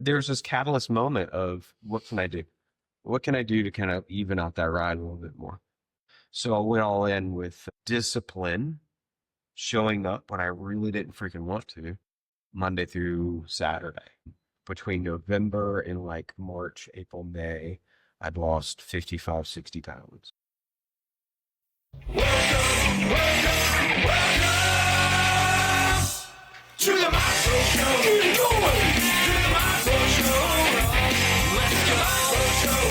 there's this catalyst moment of what can I do? What can I do to kind of even out that ride a little bit more? So I went all in with discipline, showing up when I really didn't freaking want to, Monday through Saturday. Between November and like March, April, May, I'd lost 55, 60 pounds. Welcome to the MyPro Show. Get it going to the MyPro Show. Let's get MyPro Show.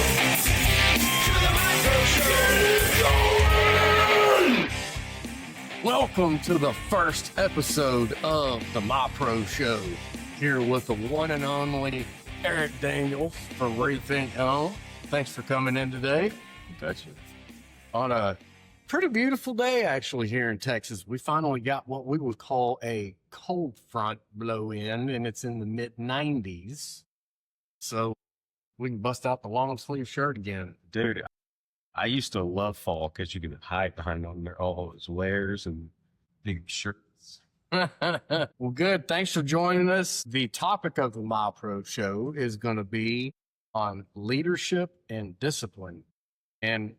To the MyPro Show. Get it going. Welcome to the first episode of the MyPro Show. Here with the one and only Eric Daniels from Rethink Home. Thanks for coming in today. Gotcha. On a pretty beautiful day, actually, here in Texas. We finally got what we would call a cold front blow in, and it's in the mid-90s. So we can bust out the long sleeve shirt again. Dude, I used to love fall because you could hide behind all those layers and big shirts. Well, good. Thanks for joining us. The topic of the MyPro Show is going to be on leadership and discipline. And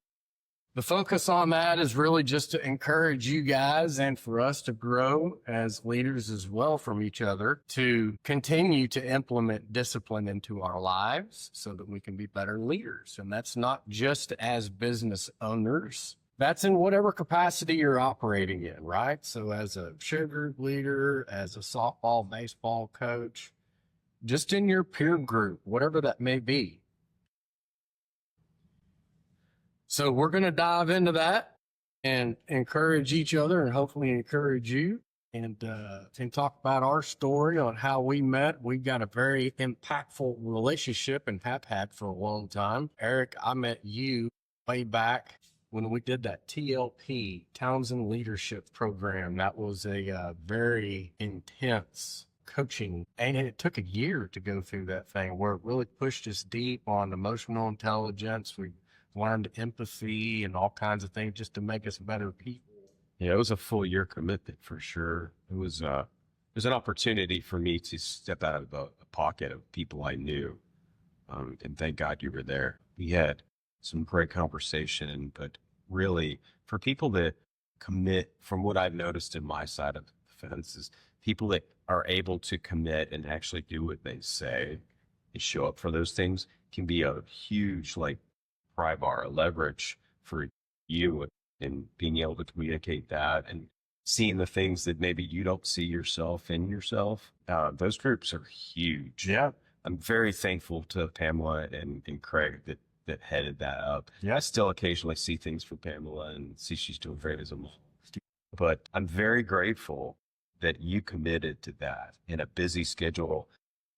the focus on that is really just to encourage you guys and for us to grow as leaders as well from each other to continue to implement discipline into our lives so that we can be better leaders. And that's not just as business owners. That's in whatever capacity you're operating in, right? So as a share group leader, as a softball, baseball coach, just in your peer group, whatever that may be. So we're going to dive into that and encourage each other and hopefully encourage you and talk about our story on how we met. We've got a very impactful relationship and have had for a long time. Eric, I met you way back when we did that TLP, Townsend Leadership Program. That was a very intense coaching, and it took a year to go through that thing where it really pushed us deep on emotional intelligence. We learned empathy and all kinds of things just to make us better people. Yeah, it was a full year commitment for sure. It was an opportunity for me to step out of the pocket of people I knew. And thank God you were there. We had some great conversation, but really for people that commit, from what I've noticed in my side of the fence, is people that are able to commit and actually do what they say and show up for those things can be a huge pry bar, leverage for you and being able to communicate that and seeing the things that maybe you don't see yourself in yourself. Those groups are huge. Yeah. I'm very thankful to Pamela and Craig that headed that up. Yeah. I still occasionally see things from Pamela and see she's doing great as a mom. But I'm very grateful that you committed to that in a busy schedule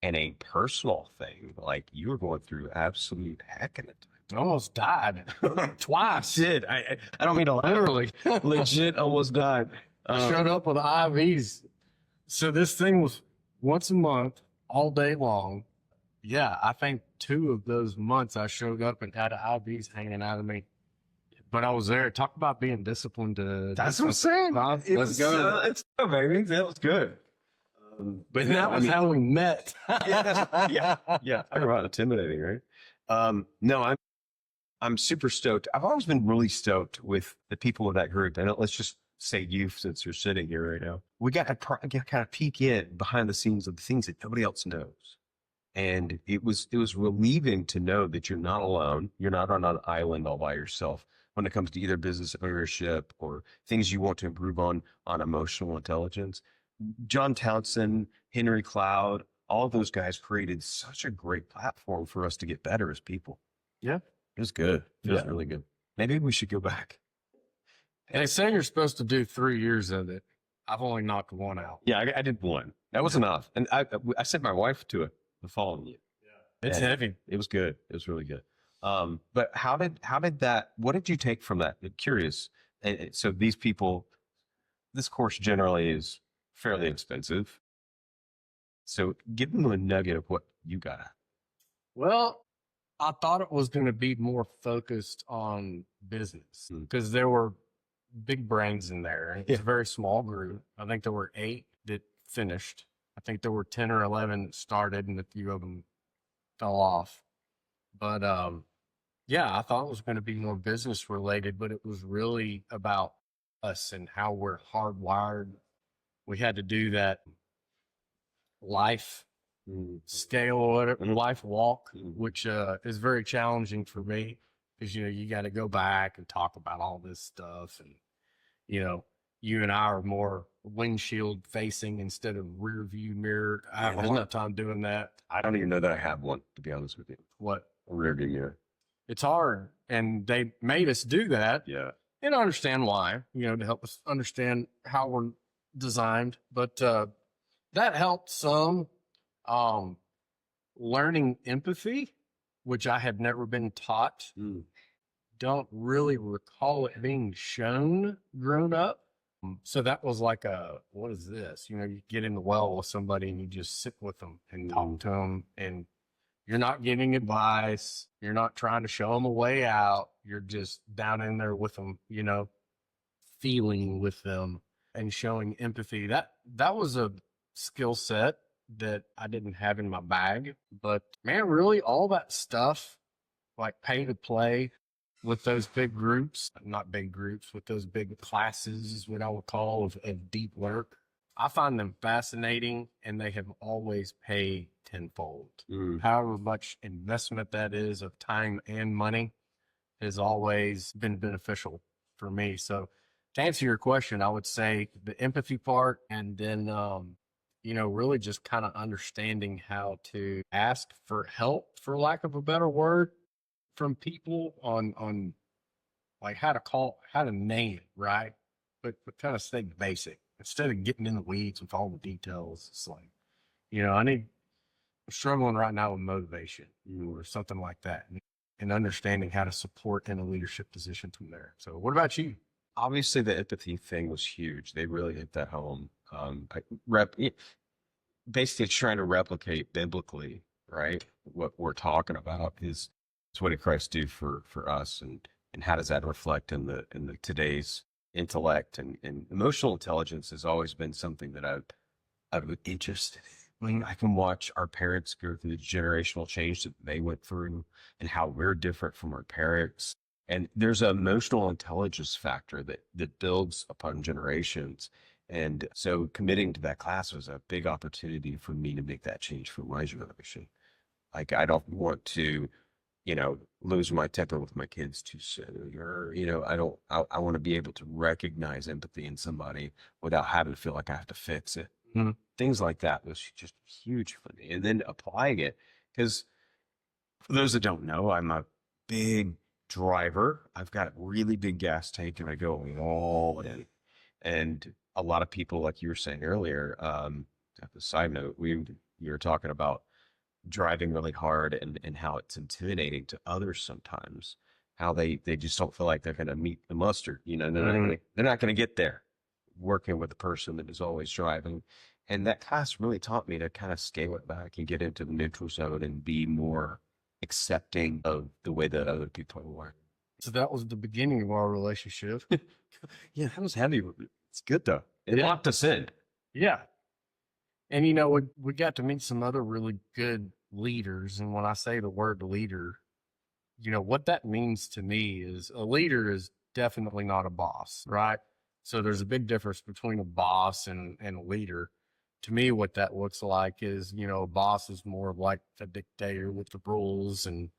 and a personal thing. Like you were going through absolute heck in it. Almost died twice. Did I don't mean to literally legit almost died. Showed up with IVs. So this thing was once a month, all day long. Yeah, I think 2 of those months I showed up and had IVs hanging out of me. But I was there. Talk about being disciplined. That's what I'm saying. Let's go. It's good, baby. That was good. But that was how we met. yeah. Talk about intimidating, right? No, I'm super stoked. I've always been really stoked with the people of that group. And let's just say you, since you're sitting here right now. We got to kind of peek in behind the scenes of the things that nobody else knows. And it was relieving to know that you're not alone. You're not on an island all by yourself when it comes to either business ownership or things you want to improve on emotional intelligence. John Townsend, Henry Cloud, all of those guys created such a great platform for us to get better as people. Yeah. It was good. It was really good. Maybe we should go back. They say you're supposed to do 3 years of it. I've only knocked 1 out. Yeah, I did 1. That was enough. And I sent my wife to it the following year. Yeah. It's heavy. It was good. It was really good. But how did that, what did you take from that? I'm curious. And so these people, this course generally is fairly expensive. So give them a nugget of what you got. Well, I thought it was going to be more focused on business because there were big brains in there. It's a very small group. I think there were 8 that finished. I think there were 10 or 11 that started and a few of them fell off. But yeah, I thought it was going to be more business related, but it was really about us and how we're hardwired. We had to do that life scale or whatever, life walk, which is very challenging for me because, you know, you got to go back and talk about all this stuff. And, you know, you and I are more windshield facing instead of rear view mirror. I have a hard time doing that. I don't even know that I have one, to be honest with you. What? A rear view mirror. It's hard. And they made us do that. Yeah. And I understand why, you know, to help us understand how we're designed. But that helped some. Learning empathy, which I had never been taught. Don't really recall it being shown grown up. So that was like what is this? You know, you get in the well with somebody and you just sit with them and talk to them, and you're not giving advice. You're not trying to show them a way out. You're just down in there with them, you know, feeling with them and showing empathy. That was a skill set that I didn't have in my bag. But man, really all that stuff, like pay to play with those big groups, not big groups, with those big classes is what I would call of deep work. I find them fascinating, and they have always paid tenfold. However much investment that is of time and money has always been beneficial for me. So to answer your question, I would say the empathy part, and then, you know, really just kind of understanding how to ask for help, for lack of a better word, from people on like how to name it, right? But kind of stay basic instead of getting in the weeds with all the details. It's like, you know, I'm struggling right now with motivation or something like that, and understanding how to support in a leadership position from there. So what about you? Obviously, the empathy thing was huge. They really hit that home. Basically trying to replicate biblically, right? What we're talking about is what did Christ do for us, and how does that reflect in the today's intellect and emotional intelligence has always been something that I've been interested in. I can watch our parents go through the generational change that they went through and how we're different from our parents. And there's an emotional intelligence factor that builds upon generations. And so committing to that class was a big opportunity for me to make that change for my generation. Like, I don't want to, you know, lose my temper with my kids too soon, or, you know, I want to be able to recognize empathy in somebody without having to feel like I have to fix it. Things like that was just huge for me. And then applying it, because for those that don't know, I'm a big driver. I've got a really big gas tank and I go all in. And a lot of people, like you were saying earlier, at the side note, you were talking about driving really hard and how it's intimidating to others sometimes, how they just don't feel like they're going to meet the mustard. You know, they're not going to get there working with the person that is always driving. And that class really taught me to kind of scale it back and get into the neutral zone and be more accepting of the way that other people are. So that was the beginning of our relationship. Yeah, that was heavy. It's good though. It locked us in. Yeah. And, you know, we got to meet some other really good leaders. And when I say the word leader, you know, what that means to me is a leader is definitely not a boss, right? So there's a big difference between a boss and a leader. To me, what that looks like is, you know, a boss is more of like a dictator with the rules, and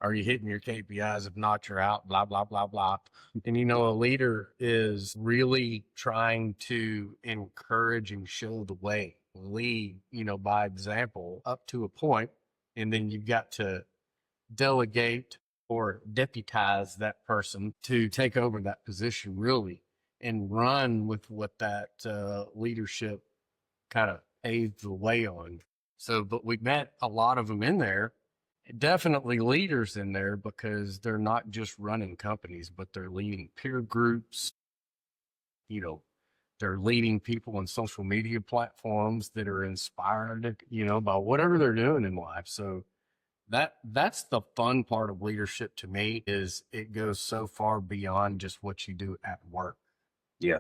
are you hitting your KPIs? If not, you're out, blah, blah, blah, blah. And, you know, a leader is really trying to encourage and show the way, lead, you know, by example up to a point. And then you've got to delegate or deputize that person to take over that position really and run with what that leadership kind of paved the way on. So, but we met a lot of them in there. Definitely leaders in there, because they're not just running companies, but they're leading peer groups. You know, they're leading people on social media platforms that are inspired, you know, by whatever they're doing in life. So that's the fun part of leadership to me, is it goes so far beyond just what you do at work. Yeah.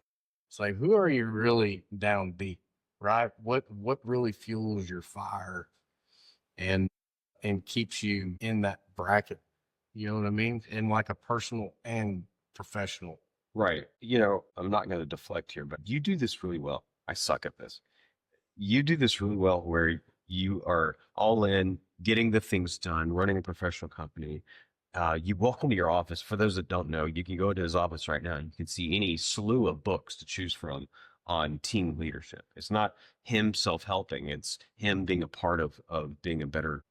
It's like, who are you really down deep, right? What really fuels your fire? And and keeps you in that bracket. You know what I mean? In like a personal and professional. Right. You know, I'm not going to deflect here, but you do this really well. I suck at this. You do this really well where you are all in, getting the things done, running a professional company. You walk into your office. For those that don't know, you can go into his office right now and you can see any slew of books to choose from on team leadership. It's not him self-helping. It's him being a part of being a better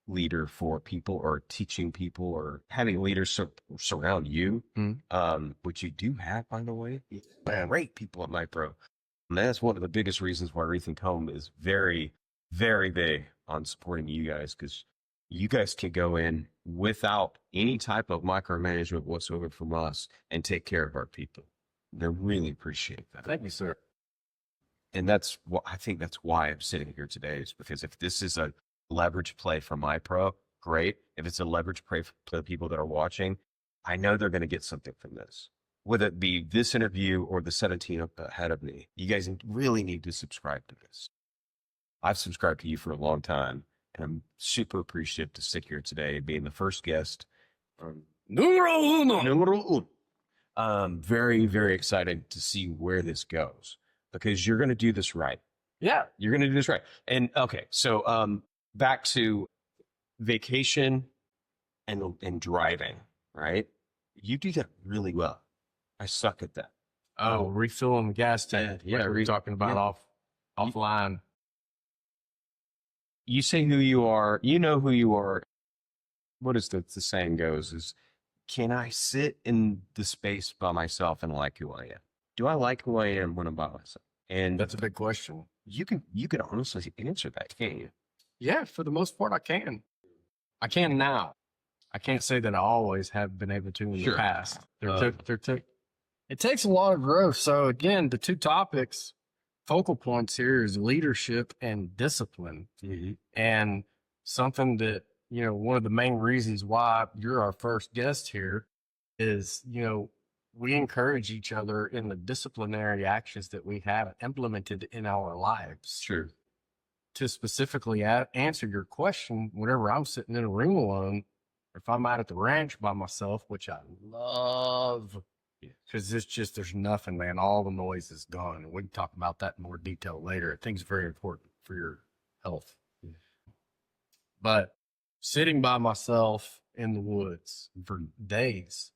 leader for people or teaching people or having leaders surround you, which you do have, by the way. Great people at MyPro. And that's one of the biggest reasons why Rethink Home is very, very big on supporting you guys, because you guys can go in without any type of micromanagement whatsoever from us and take care of our people. They really appreciate that. Thank you, sir. And that's what I think that's why I'm sitting here today, is because if this is a leverage play for MyPro, great. If it's a leverage play for the people that are watching, I know they're going to get something from this. Whether it be this interview or the 17 up ahead of me, you guys really need to subscribe to this. I've subscribed to you for a long time, and I'm super appreciative to sit here today, being the first guest. Numero uno. Very, very excited to see where this goes, because you're going to do this right. Yeah. You're going to do this right. And okay, so back to vacation and driving, right? You do that really well. I suck at that. Oh, refilling the gas tank. Yeah, we're talking about offline. You say who you are. You know who you are. What is the saying goes is, can I sit in the space by myself and like who I am? Do I like who I am when I'm by myself? And That's a big question. you can honestly answer that, can't you? Yeah, for the most part, I can. I can now. I can't say that I always have been able to in Sure. the past. It takes a lot of growth. So again, the two topics, focal points here is leadership and discipline. And something that, you know, one of the main reasons why you're our first guest here is, you know, we encourage each other in the disciplinary actions that we have implemented in our lives. Sure. To specifically answer your question, whenever I'm sitting in a room alone, or if I'm out at the ranch by myself, which I love, because there's nothing, man. All the noise is gone. And we can talk about that in more detail later. I think it's very important for your health. But sitting by myself in the woods for days,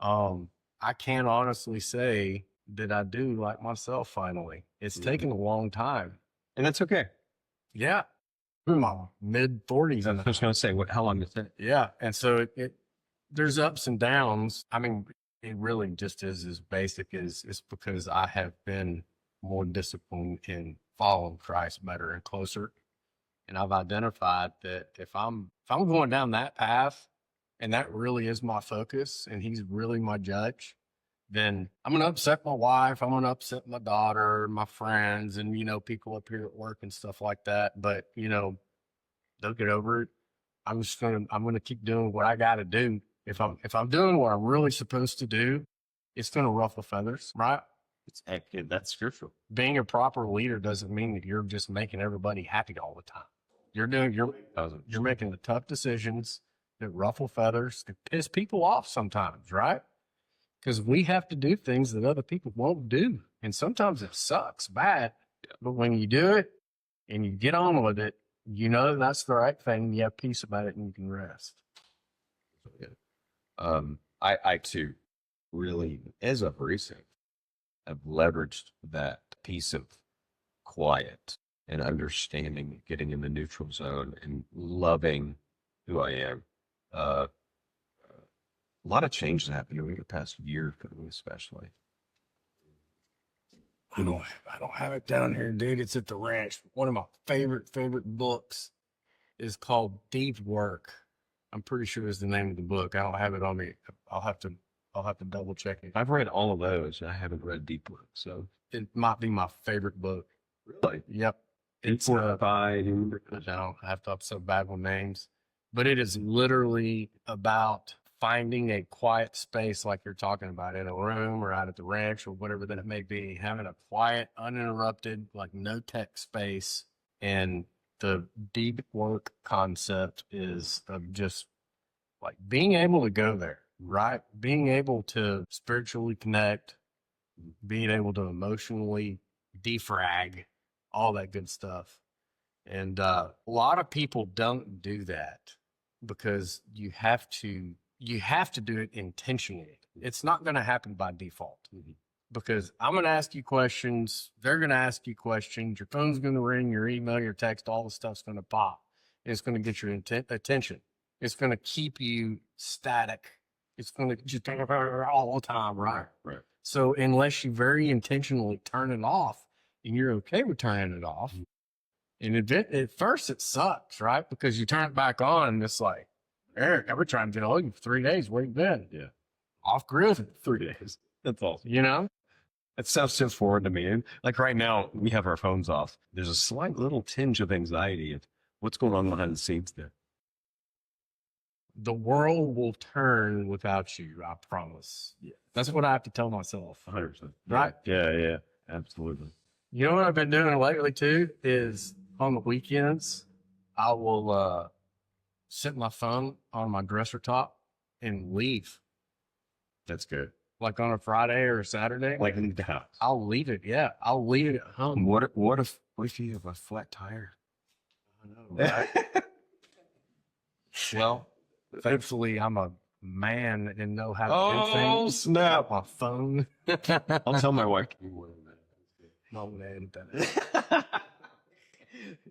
I can honestly say that I do like myself finally. It's taken a long time. And that's okay. Yeah. In my mid 40s. I was just going to say, how long did that? Yeah. And so there's ups and downs. I mean, it really just is as basic as it's because I have been more disciplined in following Christ better and closer. And I've identified that if I'm going down that path and that really is my focus and he's really my judge, then I'm going to upset my wife. I'm going to upset my daughter, my friends, and, you know, people up here at work and stuff like that. But, you know, they'll get over it. I'm going to keep doing what I got to do. If I'm doing what I'm really supposed to do, it's going to ruffle feathers, right? That's scriptural. Being a proper leader doesn't mean that you're just making everybody happy all the time. You're making the tough decisions that ruffle feathers, that piss people off sometimes, right? Because we have to do things that other people won't do. And sometimes it sucks bad. But when you do it and you get on with it, you know that's the right thing. You have peace about it and you can rest. I too really, as of recent, have leveraged that piece of quiet and understanding, getting in the neutral zone and loving who I am. A lot of change has happened over the past year for me, especially. I don't have it down here, dude. It's at the ranch. One of my favorite books is called Deep Work. I'm pretty sure is the name of the book. I don't have it on me. I'll have to double check it. I've read all of those. I haven't read Deep Work, so It might be my favorite book. really, Yep. It's I have to, I'm so bad with names, but it is literally about finding a quiet space like you're talking about in a room or out at the ranch or whatever that it may be, having a quiet, uninterrupted, like no tech space and the deep work concept is of just like being able to go there, right? Being able to spiritually connect, being able to emotionally defrag, all that good stuff. And a lot of people don't do that because you have to do it intentionally. It's not going to happen by default because I'm going to ask you questions. They're going to ask you questions. Your phone's going to ring, your email, your text, all the stuff's going to pop. It's going to get your attention. It's going to keep you static. It's going to just all the time, right? Right. So unless you very intentionally turn it off and you're okay with turning it off, and at first it sucks, right? Because you turn it back on and it's like, Eric, I've been trying to get a hold of you for 3 days. Where you been? Yeah. Off grid. 3 days. That's awesome. You know? That sounds so foreign to me. And like right now, we have our phones off. There's a slight little tinge of anxiety of what's going on behind the scenes there. The world will turn without you, I promise. Yeah. That's what I have to tell myself. 100%. Right. Yeah. Absolutely. You know what I've been doing lately too is on the weekends, I will set my phone on my dresser top and leave. That's good. Like on a Friday or a Saturday. Like in the house. I'll leave it. Yeah. I'll leave it at home. What if you have a flat tire? I know, right? Well, thankfully I'm a man that didn't know how to do things. Snap. My phone. I'll tell my wife. Don't edit that out.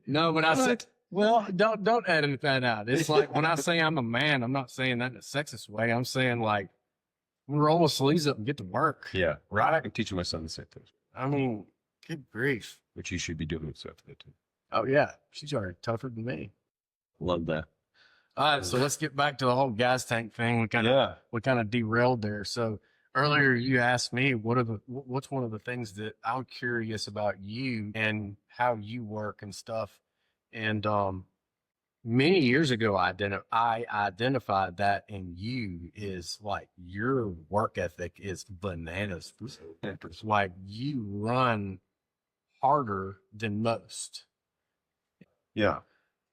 No, but I said, well, don't edit that out. It's like when I say I'm a man, I'm not saying that in a sexist way. I'm saying like, roll my sleeves up and get to work. Yeah. Right. I'm teaching my son the same thing. I mean, good grief. Which you should be doing so for that too. Oh yeah, she's already tougher than me. Love that. All right, so let's get back to the whole gas tank thing. We kind of derailed there. So earlier you asked me what's one of the things that I'm curious about you and how you work and stuff. And many years ago, I identified that in you is like your work ethic is bananas. Like you run harder than most. Yeah.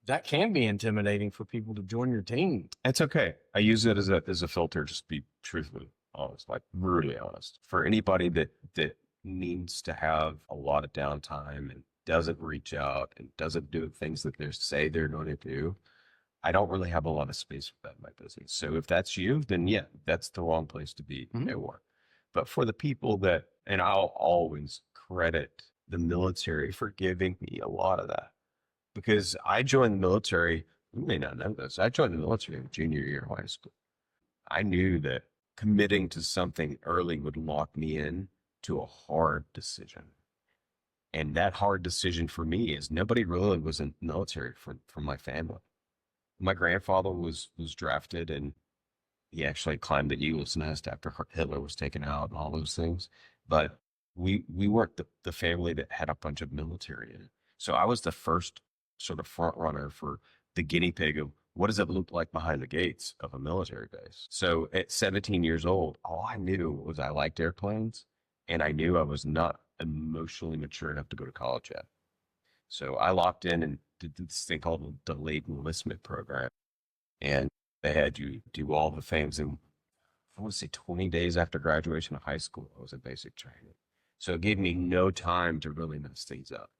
That can be intimidating for people to join your team. It's okay. I use it as a filter, just to be truthfully honest, like brutally honest. For anybody that needs to have a lot of downtime and doesn't reach out and doesn't do things that they say they're going to do, I don't really have a lot of space for that in my business. So if that's you, then yeah, that's the wrong place to be at work. But for the people that, and I'll always credit the military for giving me a lot of that. Because I joined the military, you may not know this, I joined the military in junior year of high school. I knew that committing to something early would lock me in to a hard decision. And that hard decision for me is nobody really was in the military from my family. My grandfather was drafted and he actually climbed the Eagle's Nest after Hitler was taken out and all those things. But we weren't the family that had a bunch of military in it. So I was the first sort of front runner for the guinea pig of what does it look like behind the gates of a military base. So at 17 years old, all I knew was I liked airplanes and I knew I was not emotionally mature enough to go to college yet. So I locked in and did this thing called a delayed enlistment program. And they had you do all the things. And I want to say 20 days after graduation of high school, I was in basic training. So it gave me no time to really mess things up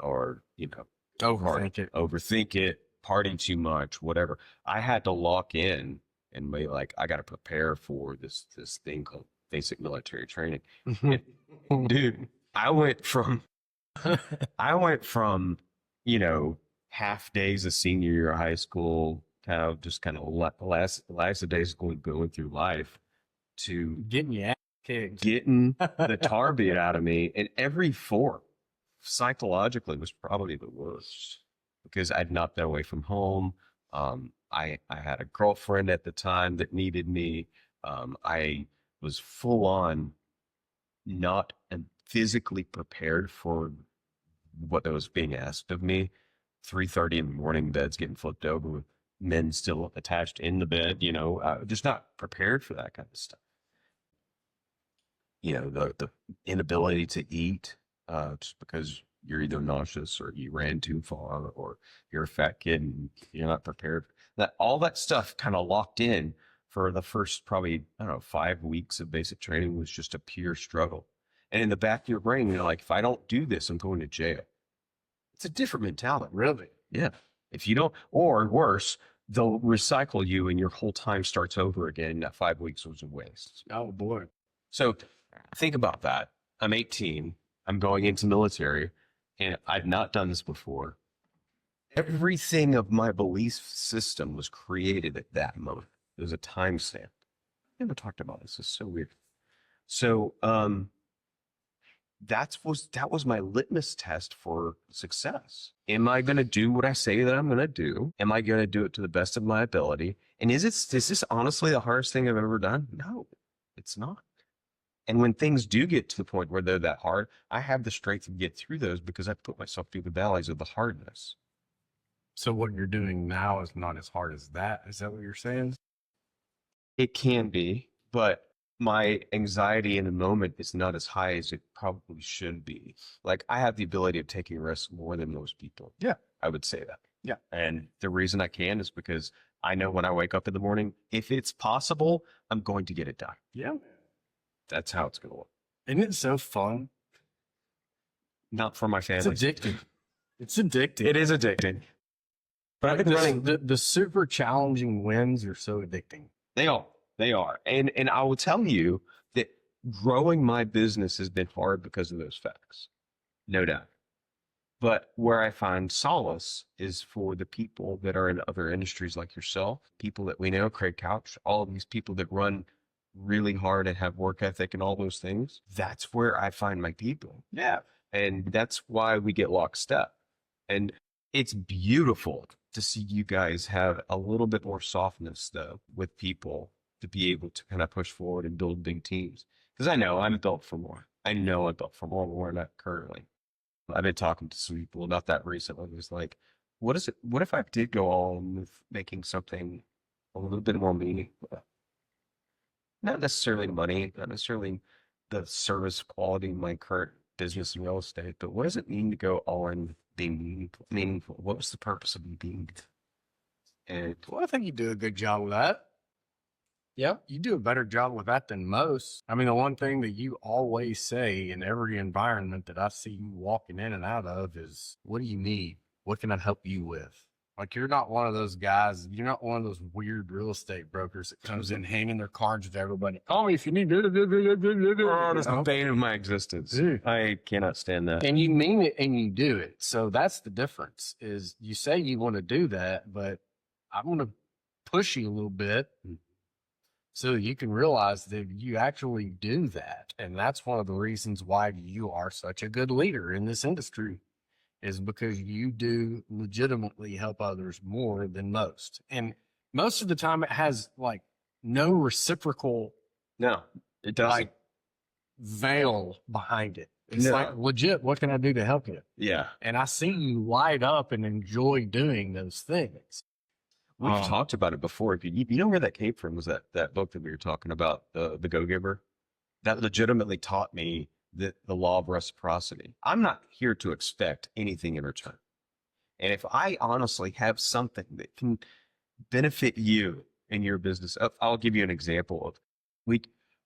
or, overthink it, party too much, whatever. I had to lock in and be like, I got to prepare for this thing called basic military training. And, dude, I went from, half days of senior year of high school, kind of last days going through life to Getting your ass kicked. getting the tar beat out of me. And every form psychologically was probably the worst because I'd not been away from home. I had a girlfriend at the time that needed me. I was full on not physically prepared for what was being asked of me. 3:30 in the morning, beds getting flipped over with men still attached in the bed, just not prepared for that kind of stuff. The inability to eat, just because you're either nauseous or you ran too far or you're a fat kid and you're not prepared. That all that stuff kind of locked in for the first probably, I don't know, 5 weeks of basic training was just a pure struggle. And in the back of your brain, you're like, if I don't do this, I'm going to jail. It's a different mentality. Really? Yeah. If you don't, or worse, they'll recycle you and your whole time starts over again. That 5 weeks was a waste. Oh boy. So think about that. I'm 18. I'm going into military and I've not done this before. Everything of my belief system was created at that moment. There's a timestamp. Never talked about this. It's so weird. So, that was my litmus test for success. Am I going to do what I say that I'm going to do? Am I going to do it to the best of my ability? And is this honestly the hardest thing I've ever done? No, it's not. And when things do get to the point where they're that hard, I have the strength to get through those because I put myself through the valleys of the hardness. So what you're doing now is not as hard as that. Is that what you're saying? It can be, but my anxiety in the moment is not as high as it probably should be. Like I have the ability of taking risks more than most people. Yeah. I would say that. Yeah. And the reason I can is because I know when I wake up in the morning, if it's possible, I'm going to get it done. Yeah. That's how it's going to work. Isn't it so fun? Not for my It's family. addicting. It's addicting. It is addicting. But I've been running. The super challenging wins are so addicting. They are. They are. And I will tell you that growing my business has been hard because of those facts. No doubt. But where I find solace is for the people that are in other industries like yourself, people that we know, Craig Couch, all of these people that run really hard and have work ethic and all those things. That's where I find my people. Yeah. And that's why we get lockstep. And it's beautiful to see you guys have a little bit more softness though with people to be able to kind of push forward and build big teams. Because I know I'm built for more. I know I'm built for more than we're not currently. I've been talking to some people about that recently. It was like, what if I did go on with making something a little bit more meaningful? Not necessarily money, not necessarily the service quality of my current business and real estate, but what does it mean to go on being meaningful? What was the purpose of me being? And Well, I think you do a good job with that. Yeah, you do a better job with that than most. I mean, the one thing that you always say in every environment that I see you walking in and out of is, what do you need? What can I help you with? Like, you're not one of those guys. You're not one of those weird real estate brokers that comes in hanging their cards with everybody. Call me if you need. oh, that's the You know? bane of my existence. Dude. I cannot stand that. And you mean it and you do it. So that's the difference is you say you want to do that, but I'm going to push you a little bit so you can realize that you actually do that. And that's one of the reasons why you are such a good leader in this industry is because you do legitimately help others more than most. And most of the time it has like no reciprocal No, it doesn't. like veil behind it. It's No. like legit, what can I do to help you? Yeah. And I see you light up and enjoy doing those things. We've talked about it before. If you know where that came from was that book that we were talking about, the Go-Giver. That legitimately taught me the law of reciprocity. I'm not here to expect anything in return. And if I honestly have something that can benefit you in your business, I'll give you an example of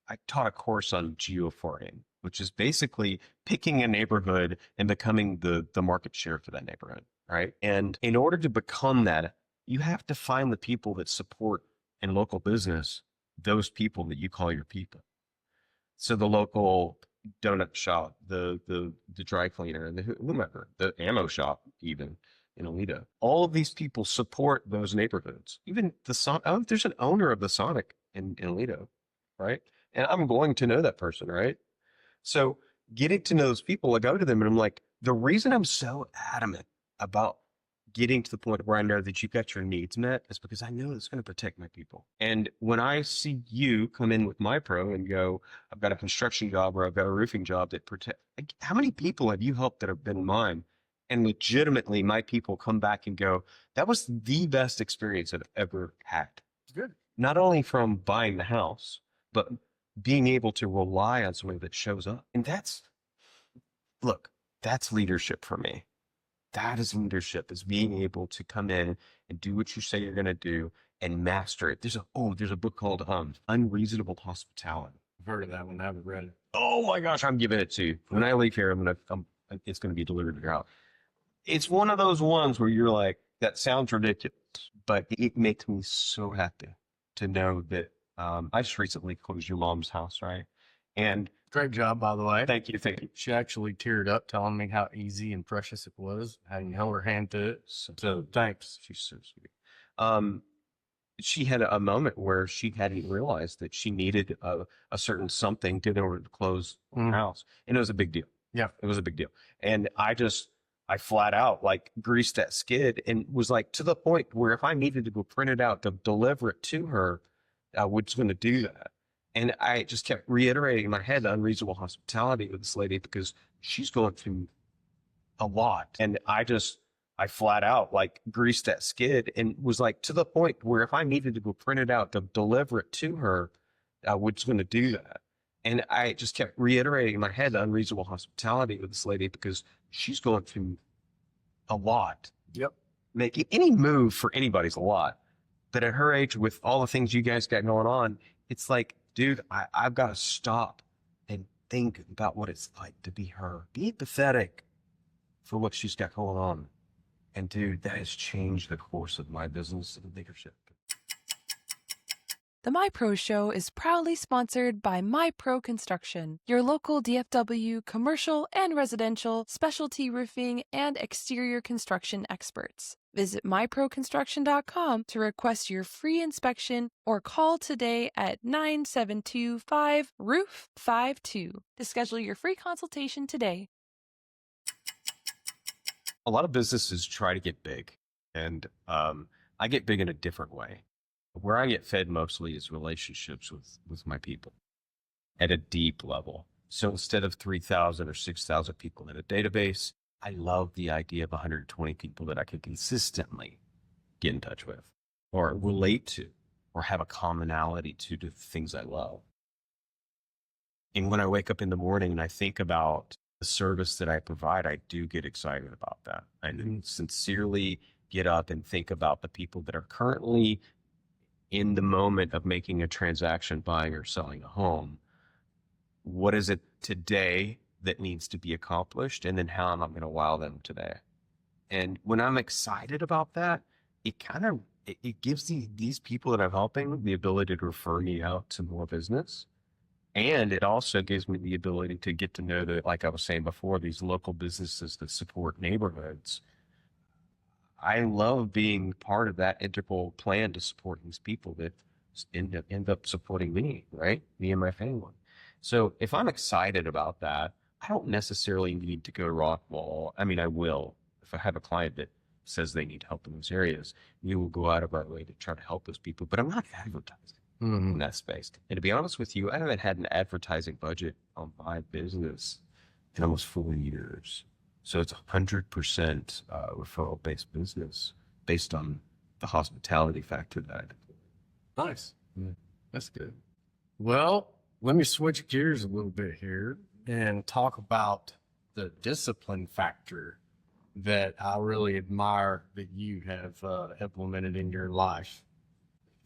I taught a course on geoforming, which is basically picking a neighborhood and becoming the market share for that neighborhood, right? And in order to become that, you have to find the people that support in local business, those people that you call your people. So the local donut shop, the dry cleaner, and whomever, the ammo shop, even in Alito. All of these people support those neighborhoods. Even there's an owner of the Sonic in Alito, right? And I'm going to know that person, right? So getting to know those people, I go to them and I'm like, the reason I'm so adamant about getting to the point where I know that you've got your needs met is because I know it's going to protect my people. And when I see you come in with MyPro and go, I've got a construction job or I've got a roofing job that protect, like, how many people have you helped that have been mine? And legitimately my people come back and go, that was the best experience I've ever had. Good. Not only from buying the house, but being able to rely on somebody that shows up. And look, That's leadership for me. That is leadership, is being able to come in and do what you say you're going to do and master it. There's a book called Unreasonable Hospitality. I've heard of that one. I haven't read it. Oh my gosh, I'm giving it to you. When I leave here, it's going to be delivered to your house. It's one of those ones where you're like, that sounds ridiculous, but it makes me so happy to know that I just recently closed your mom's house, right? And Great job, by the way. thank you. She actually teared up telling me how easy and precious it was, how you held her hand to it. So thanks. She's so sweet. She had a moment where she hadn't realized that she needed a certain something in order to close her house. And it was a big deal. Yeah. It was a big deal. And I flat out like greased that skid and was like to the point where if I needed to go print it out to deliver it to her, I was going to do that. And I just kept reiterating in my head the unreasonable hospitality with this lady because she's going through a lot. And I flat out like greased that skid and was like to the point where if I needed to go print it out to deliver it to her, I was going to do that. And I just kept reiterating in my head the unreasonable hospitality with this lady because she's going through a lot. Yep. Making any move for anybody's a lot. But at her age, with all the things you guys got going on, it's like, dude, I've got to stop and think about what it's like to be her. Be empathetic for what she's got going on. And dude, that has changed the course of my business and leadership. The MyPro Show is proudly sponsored by MyPro Construction, your local DFW commercial and residential specialty roofing and exterior construction experts. Visit myproconstruction.com to request your free inspection or call today at 972-5-ROOF-52 to schedule your free consultation today. A lot of businesses try to get big, and I get big in a different way. Where I get fed mostly is relationships with my people at a deep level. So instead of 3,000 or 6,000 people in a database, I love the idea of 120 people that I can consistently get in touch with or relate to or have a commonality to the things I love. And when I wake up in the morning and I think about the service that I provide, I do get excited about that. I sincerely get up and think about the people that are currently in the moment of making a transaction, buying or selling a home. What is it today that needs to be accomplished? And then how am I going to wow them today? And when I'm excited about that, it gives these people that I'm helping the ability to refer me out to more business. And it also gives me the ability to get to know that, like I was saying before, these local businesses that support neighborhoods. I love being part of that integral plan to support these people that end up supporting me, right? Me and my family. So if I'm excited about that, I don't necessarily need to go rock wall. I mean, I will. If I have a client that says they need help in those areas, we will go out of our way to try to help those people. But I'm not advertising in that space. And to be honest with you, I haven't had an advertising budget on my business in almost 4 years. So it's 100% referral-based business based on the hospitality factor that I deploy. Nice. That's good. Well, let me switch gears a little bit here and talk about the discipline factor that I really admire that you have implemented in your life.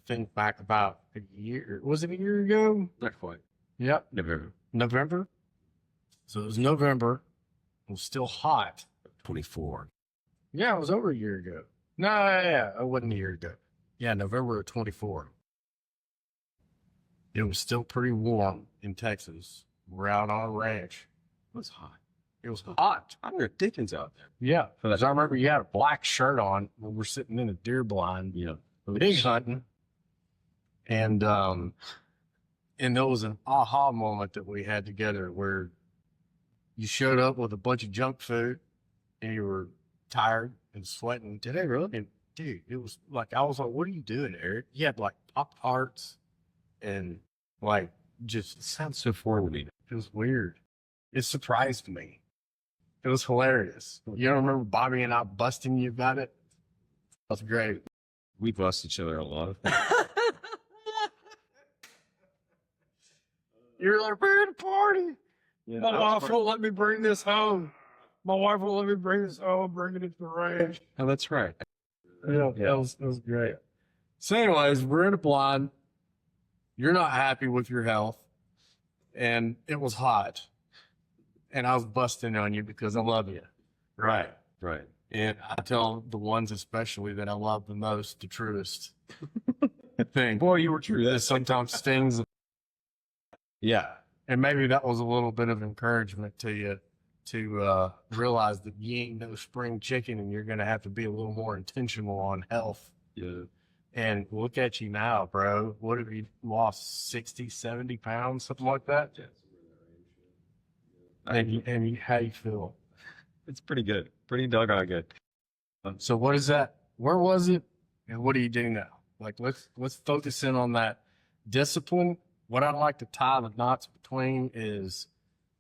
Think back about a year. Was it a year ago? Not quite. Yep. November. So it was November. It was still hot. 24. Yeah, it was over a year ago. No, yeah, it wasn't a year ago. Yeah, November of 24. It was still pretty warm in Texas. We're out on a ranch. It was hot. It was hot. Hotter Dickens out there. Yeah, because I remember you had a black shirt on when we're sitting in a deer blind, pig hunting. And there was an aha moment that we had together where you showed up with a bunch of junk food and you were tired and sweating. Did I really? And dude, it was like, I was like, what are you doing, Eric? You had like Pop-Tarts and like just, It sounds so foreign to me. it was weird. It surprised me. It was hilarious. You don't remember Bobby and I busting you about it? That's great. We bust each other a lot. You're like, we're at a party. Yeah, Oh, let me bring this home. My wife will let me bring this home, bring it to the ranch. Oh, that's right. Yeah, Yeah. that was great. So, anyways, we're in a blind. You're not happy with your health, and it was hot, and I was busting on you because I love you, right? Right. And I tell the ones especially that I love the most, the truest thing. Boy, you were true. That sometimes stings, Yeah. and maybe that was a little bit of encouragement to you to realize that you ain't no spring chicken, and you're gonna have to be a little more intentional on health. Yeah. And look at you now, bro. What have you lost? 60, 70 pounds, something like that? And how you feel? It's pretty good. Pretty doggone good. So what is that? Where was it? And what do you do now? Like, let's focus in on that discipline. What I'd like to tie the knots between is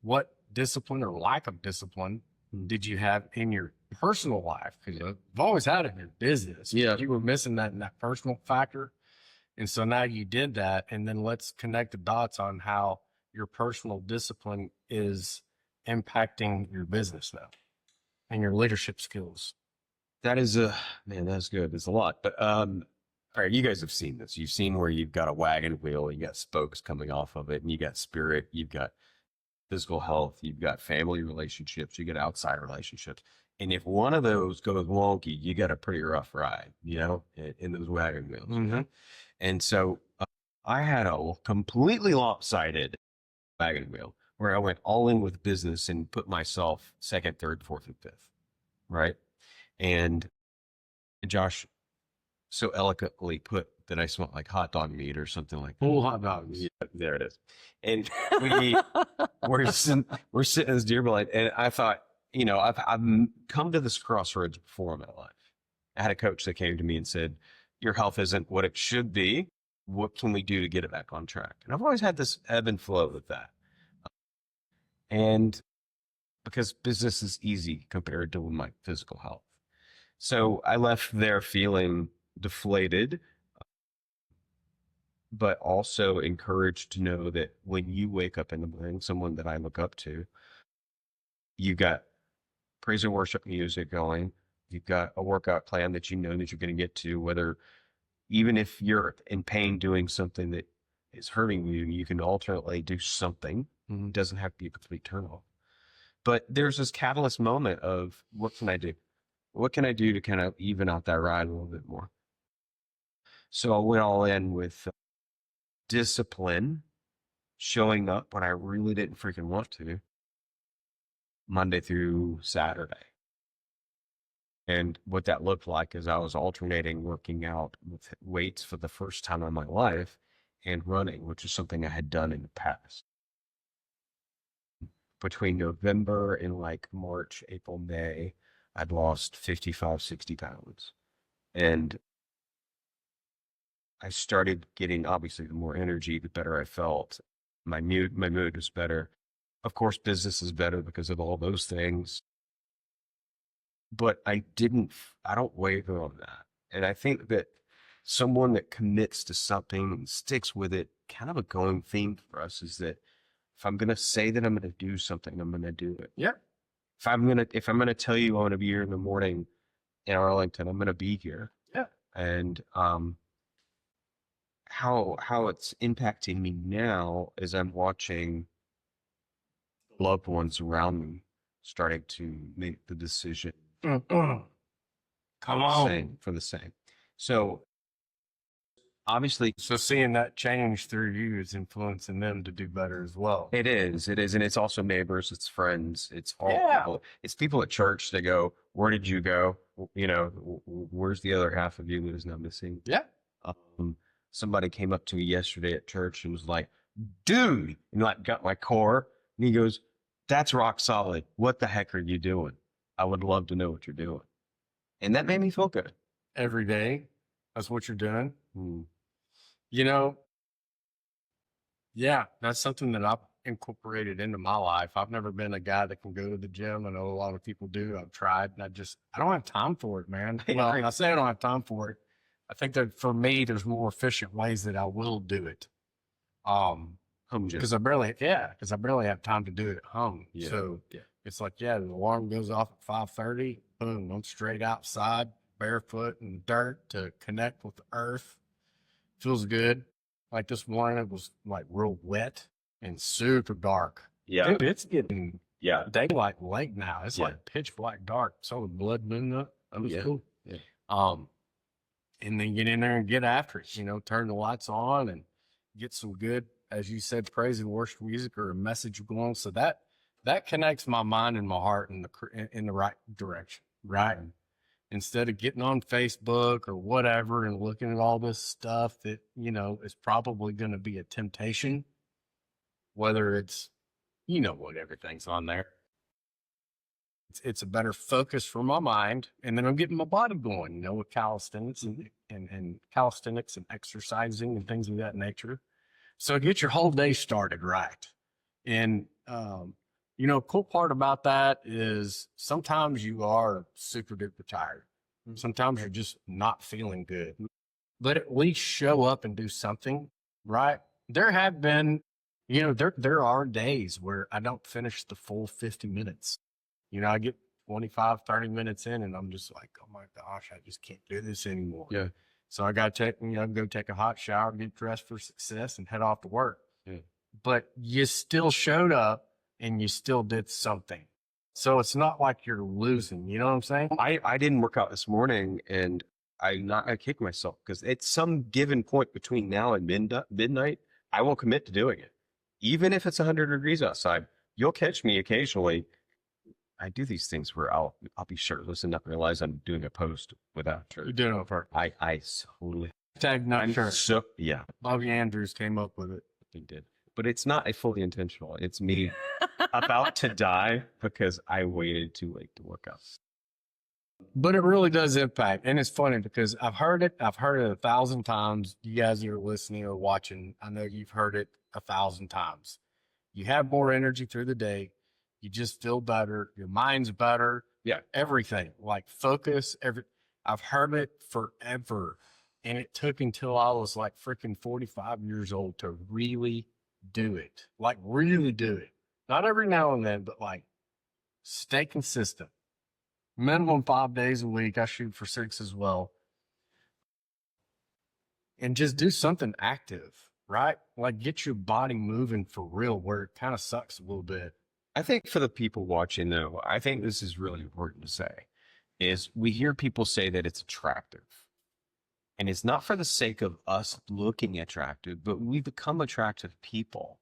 what discipline or lack of discipline did you have in your personal life? Because you've always had it in your business. Yeah. You were missing that in that personal factor. And so now you did that. And then let's connect the dots on how your personal discipline is impacting your business now and your leadership skills. That is man, that's good. It's a lot. But all right, you guys have seen this. You've seen where you've got a wagon wheel, you got spokes coming off of it, and you got spirit, you've got physical health, you've got family relationships, you got outside relationships. And if one of those goes wonky, you got a pretty rough ride, in those wagon wheels. Mm-hmm. And so I had a completely lopsided wagon wheel where I went all in with business and put myself second, third, fourth, and fifth. Right. And Josh so eloquently put that I smelled like hot dog meat or something like that. Full hot dogs. Yeah, there it is. And we're sitting in this deer blind, and I thought, I've come to this crossroads before in my life. I had a coach that came to me and said, "Your health isn't what it should be. What can we do to get it back on track?" And I've always had this ebb and flow with that. And because business is easy compared to my physical health. So I left there feeling deflated, but also encouraged to know that when you wake up in the morning, someone that I look up to, you've got praise and worship music going. You've got a workout plan that you know that you're going to get to, whether even if you're in pain doing something that is hurting you, you can alternately do something. It doesn't have to be a complete turnoff. But there's this catalyst moment of what can I do? What can I do to kind of even out that ride a little bit more? So I went all in with discipline, showing up when I really didn't freaking want to, Monday through Saturday. And what that looked like is I was alternating working out with weights for the first time in my life and running, which is something I had done in the past. Between November and like March, April, May, I'd lost 55, 60 pounds. And I started getting, obviously, the more energy, the better I felt. My mood was better. Of course, business is better because of all those things. But I don't waver on that. And I think that someone that commits to something and sticks with it, kind of a going theme for us is that if I'm going to say that I'm going to do something, I'm going to do it. Yeah. If I'm going to tell you I want to be here in the morning in Arlington, I'm going to be here. Yeah. And how it's impacting me now is I'm watching loved ones around me starting to make the decision. Come on. For the same. So obviously, So seeing that change through you is influencing them to do better as well. it is, and it's also neighbors, it's friends, it's all Yeah. people. It's people at church that go, "Where did you go? Where's the other half of you that is not missing?" Yeah. Somebody came up to me yesterday at church and was like, "Dude," and like got my core, and he goes, "That's rock solid. What the heck are you doing? I would love to know what you're doing." And that made me feel good. Every day, that's what you're doing. Mm. Yeah, that's something that I've incorporated into my life. I've never been a guy that can go to the gym. I know a lot of people do. I've tried, and I don't have time for it, man. Well, I say I don't have time for it. I think that for me, there's more efficient ways that I will do it. Home gym. Because I barely have time to do it at home. Yeah. So Yeah. It's like, yeah, the alarm goes off at 5:30. Boom, I'm straight outside, barefoot in dirt to connect with the earth. Feels good. Like this morning, it was like real wet and super dark. Yeah. Dude, it's getting Yeah. daylight late now. It's Yeah. like pitch black dark. So the blood moon up. That was Yeah. cool. Yeah. And then get in there and get after it. You know, turn the lights on and get some good, as you said, praise and worship music or a message going. So that connects my mind and my heart in the right direction, right? Instead of getting on Facebook or whatever and looking at all this stuff that, you know, is probably going to be a temptation, whether it's, you know, what everything's on there. It's a better focus for my mind. And then I'm getting my body going, you know, with calisthenics and calisthenics and exercising and things of that nature. So get your whole day started right. And, you know, cool part about that is sometimes you are super duper tired. Sometimes you're just not feeling good, but at least show up and do something, right? There have been, you know, there are days where I don't finish the full 50 minutes. You know, I get 25, 30 minutes in and I'm just like, oh my gosh, I just can't do this anymore. Yeah. So I got to go take a hot shower, get dressed for success and head off to work. Yeah. But you still showed up and you still did something. So it's not like you're losing, you know what I'm saying? I didn't work out this morning and I kicked myself because at some given point between now and midnight, I will commit to doing it. Even if it's 100 degrees outside, you'll catch me occasionally. I do these things where I'll be shirtless and not realize I'm doing a post without a shirt. You're doing it for I totally tag not I'm sure. so yeah, Bobby Andrews came up with it. he did. But it's not a fully intentional. It's me about to die because I waited too late to work out. But it really does impact. And it's funny because I've heard it 1,000 times. You guys that are listening or watching, I know you've heard it 1,000 times. You have more energy through the day. You just feel better. Your mind's better. Yeah. Everything like focus. I've heard it forever. And it took until I was like freaking 45 years old to really do it. Like really do it. Not every now and then, but like stay consistent. Minimum 5 days a week. I shoot for 6 as well. And just do something active, right? Like get your body moving for real where it kind of sucks a little bit. I think for the people watching though, I think this is really important to say is we hear people say that it's attractive. And it's not for the sake of us looking attractive, but we become attractive people,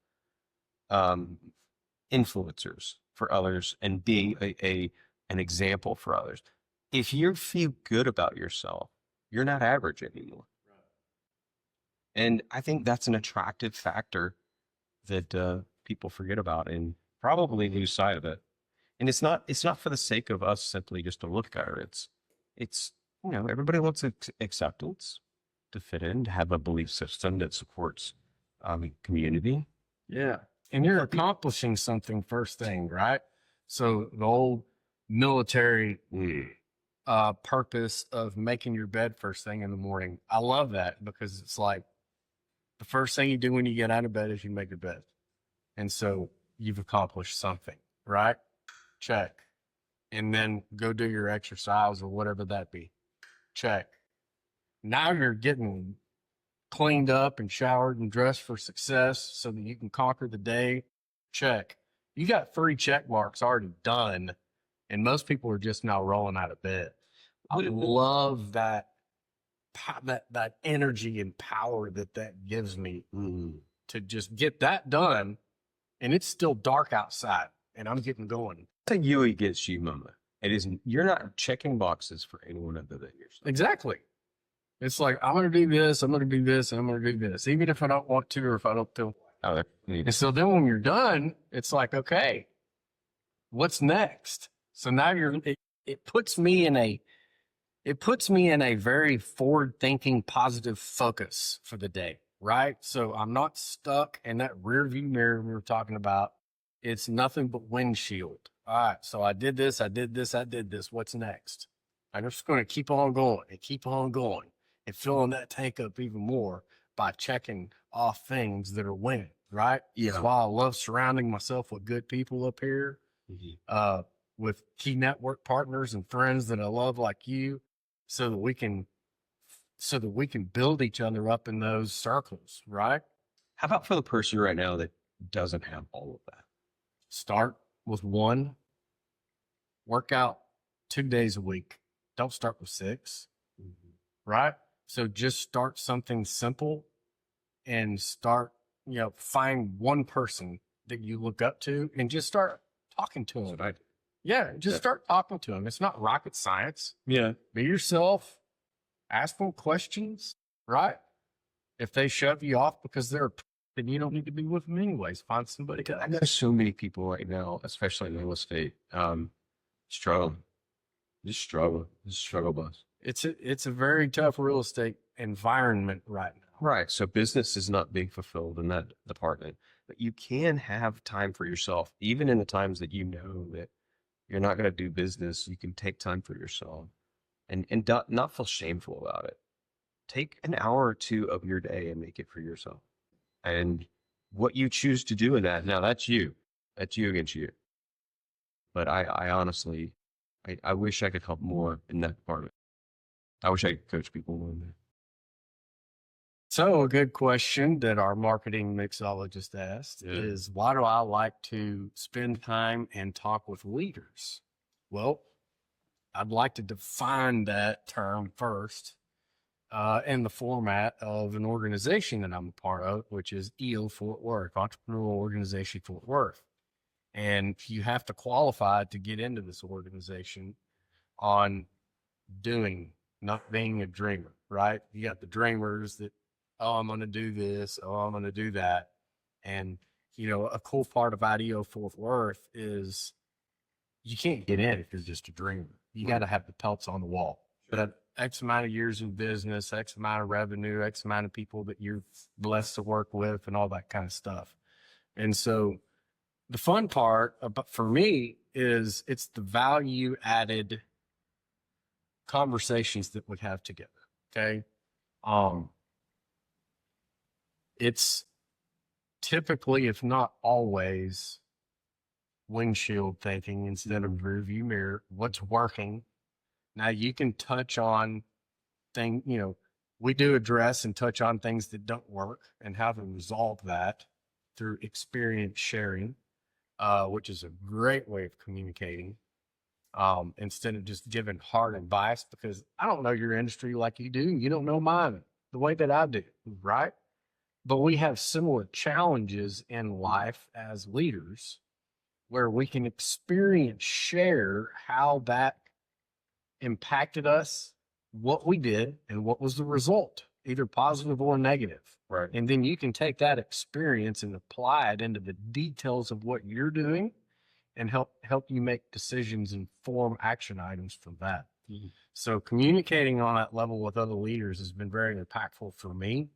influencers for others and being an example for others. If you feel good about yourself, you're not average anymore. And I think that's an attractive factor that people forget about and probably lose sight of it. And it's not for the sake of us simply just to look at it. It's you know, everybody wants acceptance, to fit in, to have a belief system that supports community. Yeah. And you're accomplishing something first thing, right? So the old military purpose of making your bed first thing in the morning. I love that because it's like the first thing you do when you get out of bed is you make your bed. And so you've accomplished something, right? Check. And then go do your exercise or whatever that be. Check. Now you're getting cleaned up and showered and dressed for success so that you can conquer the day. Check. You got 3 check marks already done. And most people are just now rolling out of bed. I love that energy and power that gives me to just get that done. And it's still dark outside and I'm getting going. It's a you against you moment. It isn't, you're not checking boxes for anyone other than yourself. Exactly. It's like, I'm going to do this, I'm going to do this, and I'm going to do this, even if I don't want to or if I don't feel. Oh, And so then when you're done, it's like, okay, what's next? So now it puts me in a very forward thinking, positive focus for the day, right? So I'm not stuck in that rear view mirror we were talking about. It's nothing but windshield. All right. So I did this. I did this. What's next? I'm just going to keep on going and keep on going and filling that tank up even more by checking off things that are winning, right? Yeah. That's why I love surrounding myself with good people up here with key network partners and friends that I love like you, so that we can build each other up in those circles, right? How about for the person right now that doesn't have all of that? Start with one, work out 2 days a week. Don't start with 6, right? So just start something simple and start, find one person that you look up to and just start talking to them. That's what I do. Yeah, just Yeah. start talking to them. It's not rocket science. Yeah. Be yourself, ask them questions, right? If they shove you off because they're then you don't need to be with them anyways. Find somebody I else. know so many people right now, especially in real estate, struggling. Just struggle bus. It's a very tough real estate environment right now. Right. So business is not being fulfilled in that department, but you can have time for yourself, even in the times that you know that you're not going to do business. You can take time for yourself and not feel shameful about it. Take an hour or 2 of your day and make it for yourself. And what you choose to do in that, now that's you against you. But I honestly, I wish I could help more in that department. I wish I could coach people more in there. So a good question that our marketing mixologist asked is, why do I like to spend time and talk with leaders? Well, I'd like to define that term first in the format of an organization that I'm a part of, which is EO Fort Worth, Entrepreneurial Organization Fort Worth. And you have to qualify to get into this organization on doing, not being a dreamer, right? You got the dreamers that, oh, I'm going to do this. Oh, I'm going to do that. And, a cool part about EO Fort Worth is you can't get in if you're just a dreamer. You got to have the pelts on the wall. But X amount of years in business, X amount of revenue, X amount of people that you're blessed to work with and all that kind of stuff. And so the fun part for me is it's the value added conversations that we have together. Okay. It's typically, if not always, windshield thinking instead of rearview mirror. What's working? Now you can touch on we do address and touch on things that don't work and how to resolve that through experience sharing, which is a great way of communicating. Instead of just giving hard advice, because I don't know your industry like you do. You don't know mine the way that I do, right? But we have similar challenges in life as leaders where we can experience share how that impacted us, what we did, and what was the result, either positive or negative. Right. And then you can take that experience and apply it into the details of what you're doing and help you make decisions and form action items from that. Mm-hmm. So communicating on that level with other leaders has been very impactful for me.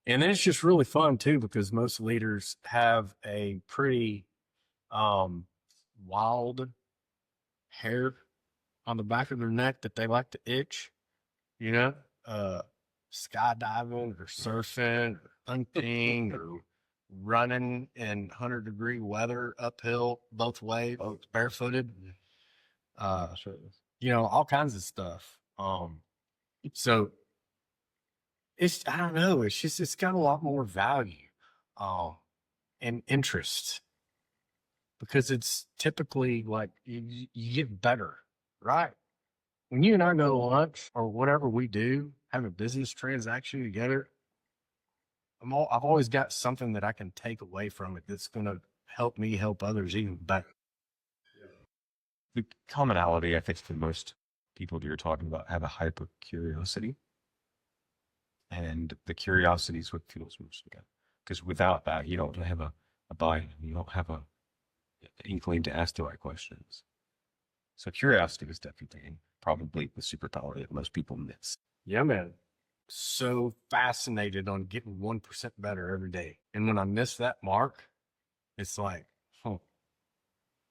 And then it's just really fun too, because most leaders have a pretty wild hair on the back of their neck that they like to itch, skydiving or surfing or hunting or running in 100-degree weather uphill both ways, barefooted, all kinds of stuff. So I don't know, it's got a lot more value and interest, because it's typically like you get better, right? When you and I go to lunch or whatever we do, have a business transaction together, I've always got something that I can take away from it that's going to help me help others even better. The commonality, I think, for most people that you're talking about have a hyper curiosity. And the curiosity is what fuels most of it. Because without that, you don't have a buy-in. You don't have an inkling to ask the right questions. So curiosity is definitely probably the superpower that most people miss. Yeah, man. So fascinated on getting 1% better every day. And when I miss that mark, it's like,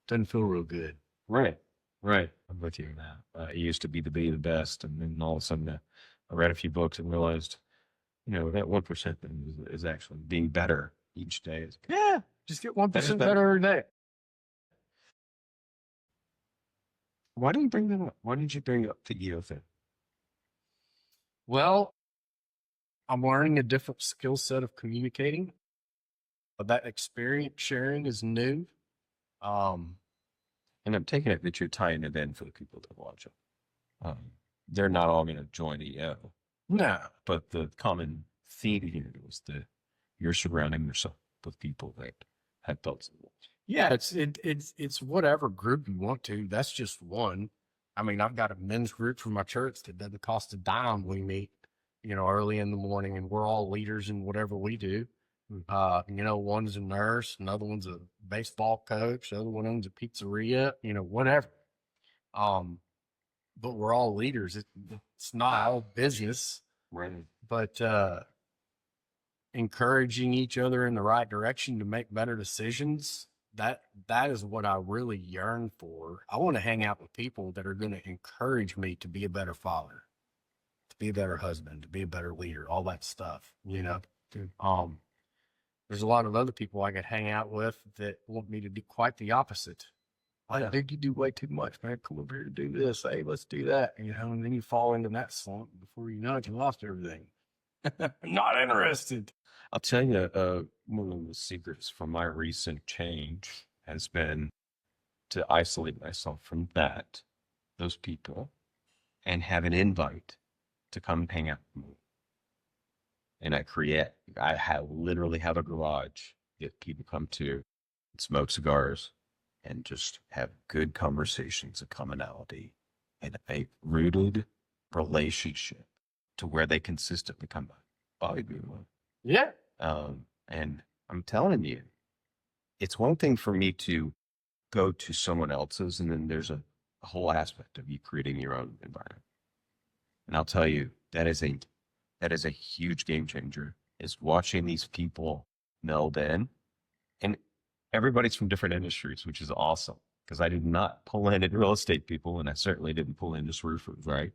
doesn't feel real good. Right. I'm with you on that. It used to be the best. And then all of a sudden I read a few books and realized, that 1% is actually being better each day. Yeah. Just get 1% better. better every day. Why did you bring that up? Why did you bring up the EO thing? Well, I'm learning a different skill set of communicating. But that experience sharing is new. Um, And I'm taking it that you're tying it in for the people that watch it. They're not all going to join EO, no, but the common theme here was that you're surrounding yourself with people that have built some walls. yeah, it's whatever group you want to. That's just one. I mean, I've got a men's group from my church that doesn't cost a dime. We meet, early in the morning, and we're all leaders in whatever we do. One's a nurse, another one's a baseball coach, the other one owns a pizzeria, whatever. But we're all leaders. It's not all business, Right. but encouraging each other in the right direction to make better decisions. That is what I really yearn for. I want to hang out with people that are going to encourage me to be a better father, to be a better husband, to be a better leader, all that stuff, There's a lot of other people I could hang out with that want me to do quite the opposite. I think you do way too much, man. Come over here to do this. Hey, let's do that. And then you fall into that slump. Before you know it, you lost everything. Not interested. I'll tell you, one of the secrets from my recent change has been to isolate myself from those people, and have an invite to come hang out with me. And literally have a garage that people come to, smoke cigars, and just have good conversations of commonality and a rooted relationship to where they consistently come back. Bobby Boone. Yeah. And I'm telling you, it's one thing for me to go to someone else's, and then there's a whole aspect of you creating your own environment. And I'll tell you, that is a huge game changer, is watching these people meld in. And everybody's from different industries, which is awesome, because I did not pull in real estate people, and I certainly didn't pull in just roofers, right?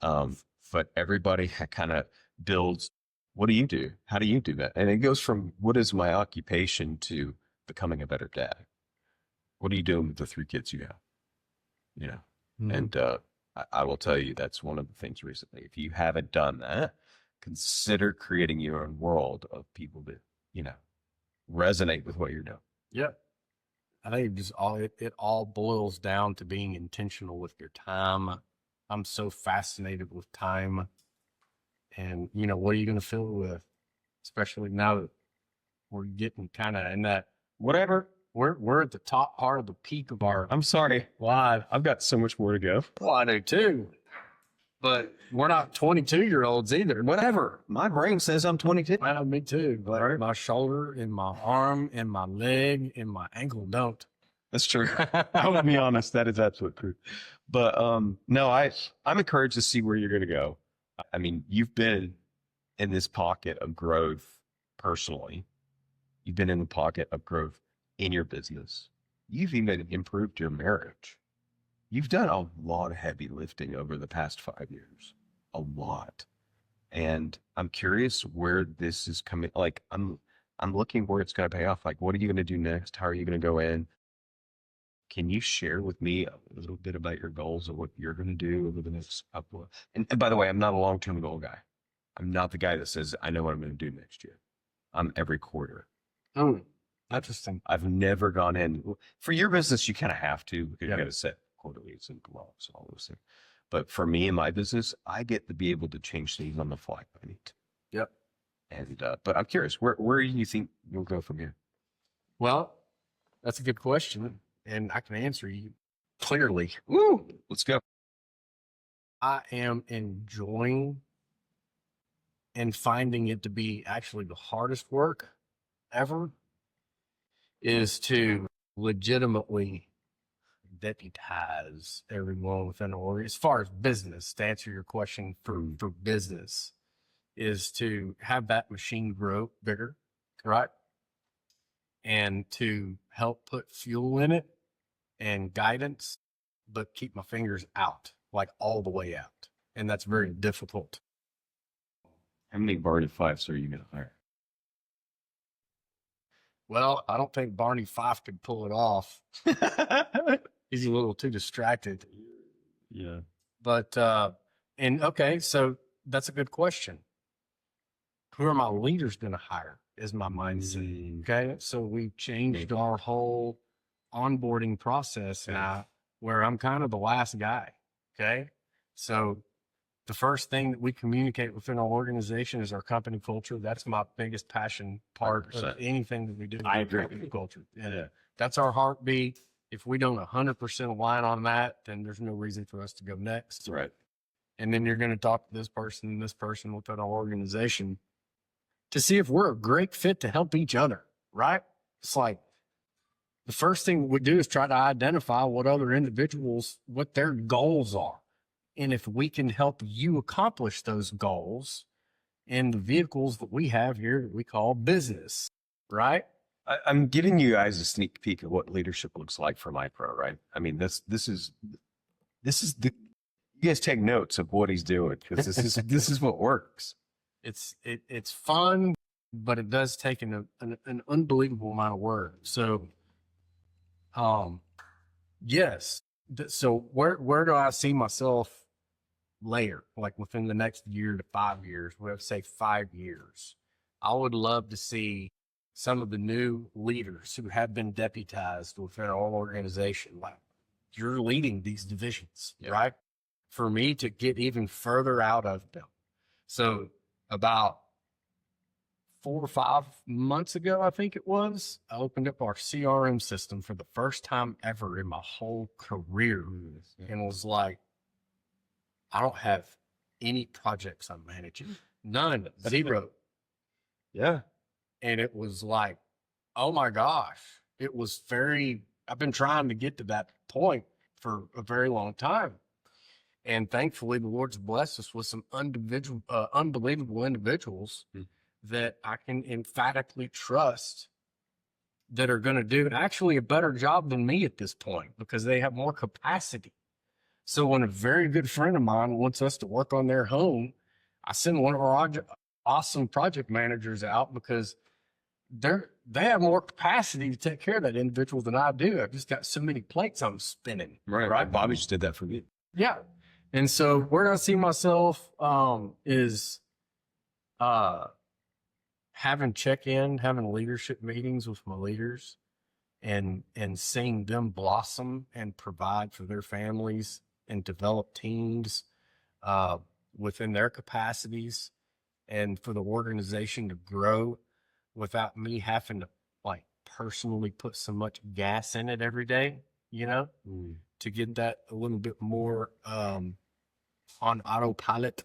But everybody kind of builds, what do you do? How do you do that? And it goes from what is my occupation to becoming a better dad. What are you doing with the 3 kids you have? And I will tell you, that's one of the things recently. If you haven't done that, consider creating your own world of people that, resonate with what you're doing. Yep. I think it all boils down to being intentional with your time. I'm so fascinated with time, and what are you going to fill it with? Especially now that we're getting kind of in that Whatever. we're at the top part of the peak of our I'm sorry. life. I've got so much more to go. Well, I do too, but we're not 22-year-olds either. Whatever. My brain says I'm 22. Well, me too. But Right. my shoulder and my arm and my leg and my ankle don't. That's true. I will be honest. That is absolute truth. But no, I'm encouraged to see where you're going to go. I mean, you've been in this pocket of growth personally. You've been in the pocket of growth in your business. You've even improved your marriage. You've done a lot of heavy lifting over the past 5 years, a lot. And I'm curious where this is coming. Like, I'm looking where it's going to pay off. Like, what are you going to do next? How are you going to go in? Can you share with me a little bit about your goals and what you're going to do over the next couple of, and by the way, I'm not a long-term goal guy. I'm not the guy that says, I know what I'm going to do next year. I'm every quarter. Oh, interesting. I've never gone in. For your business, you kind of have to, because Yeah. you got to set quarterlies and blocks and all those things. But for me and my business, I get to be able to change things on the fly if I need to. Yep. And but I'm curious, where do you think you'll go from here? Well, that's a good question, and I can answer you clearly. Woo! Let's go. I am enjoying and finding it to be actually the hardest work ever is to legitimately deputize everyone within the org. As far as business, to answer your question for business, is to have that machine grow bigger, right? And to help put fuel in it and guidance, but keep my fingers out, like all the way out. And that's very difficult. How many Barney Fives are you going to hire? Well, I don't think Barney Fife could pull it off. He's a little too distracted. Yeah. But, and okay, so that's a good question. Who are my leaders going to hire is my mindset. Okay. So we've changed our whole onboarding process now where I'm kind of the last guy. Okay. So the first thing that we communicate within our organization is our company culture. That's my biggest passion part 100%. of anything that we do. I agree. Company culture. And Yeah. that's our heartbeat. If we don't 100% align on that, then there's no reason for us to go next. That's right. And then you're going to talk to this person and this person within our organization to see if we're a great fit to help each other, right? It's like the first thing we do is try to identify what other individuals, what their goals are. And if we can help you accomplish those goals in the vehicles that we have here that we call business, right? I'm giving you guys a sneak peek of what leadership looks like for MyPro, right? I mean, this is the, you guys take notes of what he's doing because this is what works. It's fun, but it does take an unbelievable amount of work. So, yes. So where do I see myself later, like within the next year to 5 years? We have to say 5 years. I would love to see some of the new leaders who have been deputized within our organization, like you're leading these divisions, right? For me to get even further out of them. So about 4 or 5 months ago, I think it was, I opened up our CRM system for the first time ever in my whole career and was like, I don't have any projects I'm managing. None. Zero. Yeah. And it was like, oh my gosh, it was I've been trying to get to that point for a very long time. And thankfully, the Lord's blessed us with some unbelievable individuals that I can emphatically trust that are going to do actually a better job than me at this point because they have more capacity. So when a very good friend of mine wants us to work on their home, I send one of our awesome project managers out because they have more capacity to take care of that individual than I do. I've just got so many plates I'm spinning. Right. Bobby just did that for me. Yeah. And so where I see myself is having leadership meetings with my leaders and seeing them blossom and provide for their families and develop teams within their capacities and for the organization to grow without me having to like personally put so much gas in it every day, to get that a little bit more on autopilot.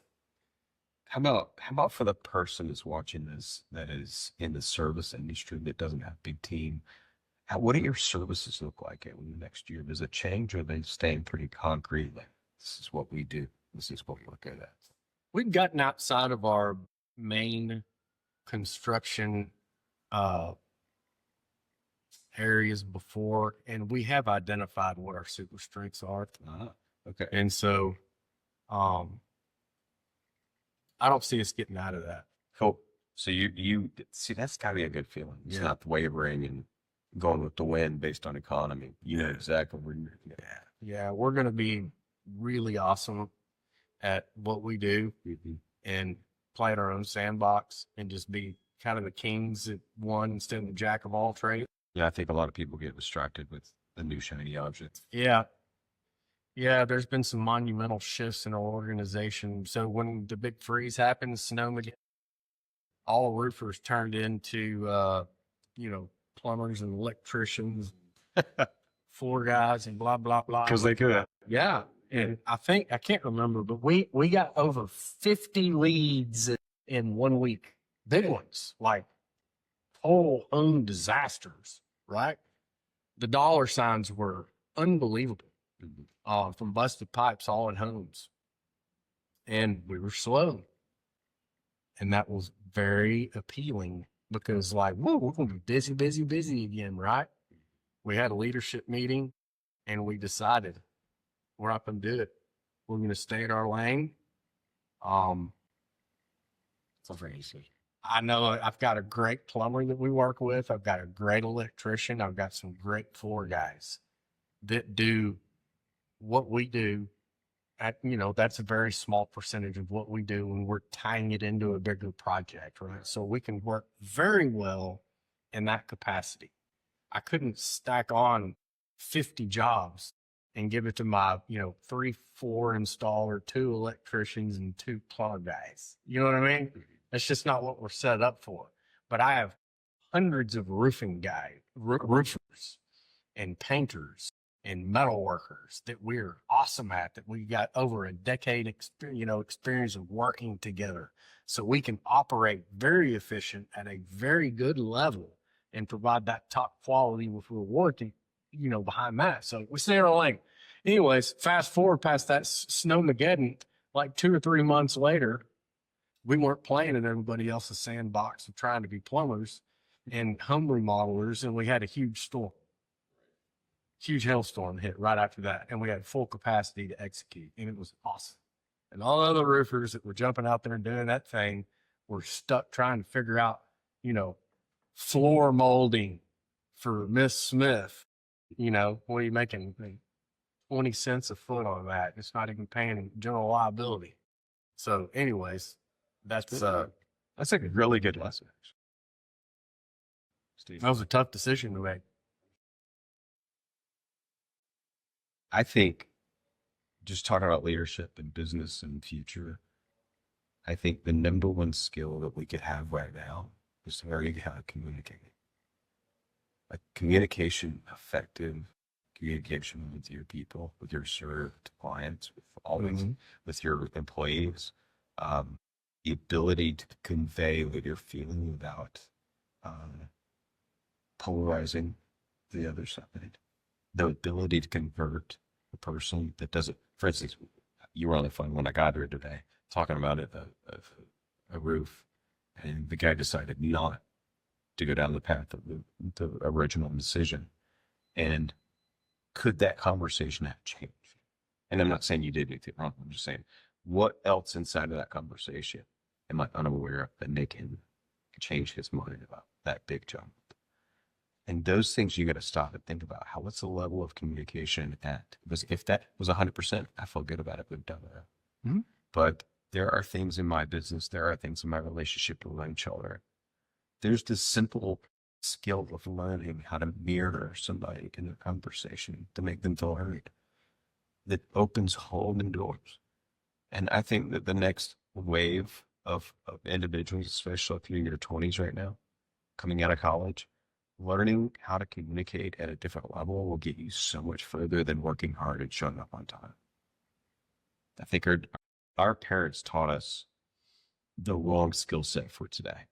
How about for the person who's watching this that is in the service industry that doesn't have a big team? What do your services look like in the next year? Does it change or are they staying pretty concrete? Like, this is what we do. This is what we're good at. We've gotten outside of our main construction areas before, and we have identified what our super strengths are. Okay. And so I don't see us getting out of that. Cool. So you see, that's gotta be a good feeling. It's not wavering and going with the wind based on economy. You know exactly where you're at. Yeah, we're going to be really awesome at what we do and play in our own sandbox and just be kind of the kings at one instead of the jack of all trades. Yeah, I think a lot of people get distracted with the new shiny object. Yeah. Yeah, there's been some monumental shifts in our organization. So when the big freeze happened, snow, all roofers turned into, plumbers and electricians, floor guys and blah, blah, blah. Because they could. Yeah. And I can't remember, but we got over 50 leads in 1 week. Big ones, like whole home disasters, right? The dollar signs were unbelievable. From busted pipes all in homes. And we were slow. And that was very appealing because we're going to be busy, busy, busy again, right? We had a leadership meeting and we decided we're not going to do it. We're going to stay in our lane. It's crazy. I know I've got a great plumber that we work with. I've got a great electrician. I've got some great floor guys that do what we do that's a very small percentage of what we do when we're tying it into a bigger project, right? So we can work very well in that capacity. I couldn't stack on 50 jobs and give it to my, 3, 4 installer, 2 electricians, and 2 plumber guys. You know what I mean? That's just not what we're set up for. But I have hundreds of roofing guys, roofers, and painters and metal workers that we're awesome at, that we got over a decade experience of working together. So we can operate very efficient at a very good level and provide that top quality with rewarding, behind that. So we stay on our lane. Anyways, fast forward past that snowmageddon, like 2 or 3 months later, we weren't playing in everybody else's sandbox of trying to be plumbers and home remodelers, and we had a huge storm. Huge hailstorm hit right after that, and we had full capacity to execute, and it was awesome. And all the other roofers that were jumping out there and doing that thing were stuck trying to figure out, floor molding for Miss Smith. What are you making? 20 cents a foot on that. It's not even paying general liability. So, anyways, that's like a really good lesson. Steve. That was a tough decision to make. I think just talking about leadership and business and future, I think the number one skill that we could have right now is to learn how to communicate. Like communication, effective communication with your people, with your served clients, with your employees, the ability to convey what you're feeling without polarizing the other side. The ability to convert a person that doesn't, for instance, you were on the phone when I got here today talking about a roof, and the guy decided not to go down the path of the original decision. And could that conversation have changed? And I'm not saying you did anything wrong. I'm just saying, what else inside of that conversation am I unaware of that Nick can change his mind about that big jump? And those things you got to stop and think about. What's the level of communication at? Because if that was 100%, I feel good about it. We've done that. Mm-hmm. But there are things in my business. There are things in my relationship with my children. There's this simple skill of learning how to mirror somebody in a conversation to make them feel heard that opens whole new doors. And I think that the next wave of individuals, especially if you're in your 20s right now, coming out of college, learning how to communicate at a different level will get you so much further than working hard and showing up on time. I think our parents taught us the wrong skill set for today.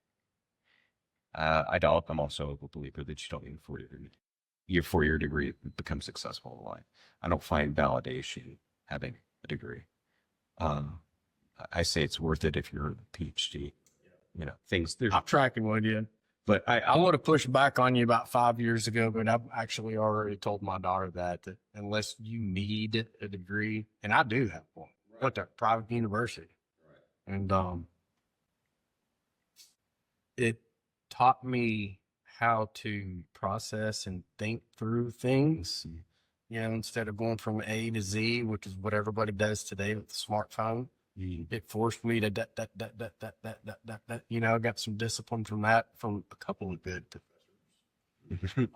I'm also a believer that you don't need your 4-year degree to become successful in life. I don't find validation having a degree. I say it's worth it if you're a PhD. I'm tracking with you. But I would have pushed back on you about 5 years ago, but I've actually already told my daughter that unless you need a degree, and I do have one, I went to a private university, and it taught me how to process and think through things. Instead of going from A to Z, which is what everybody does today with the smartphone. It forced me to I got some discipline from that from a couple of good professors.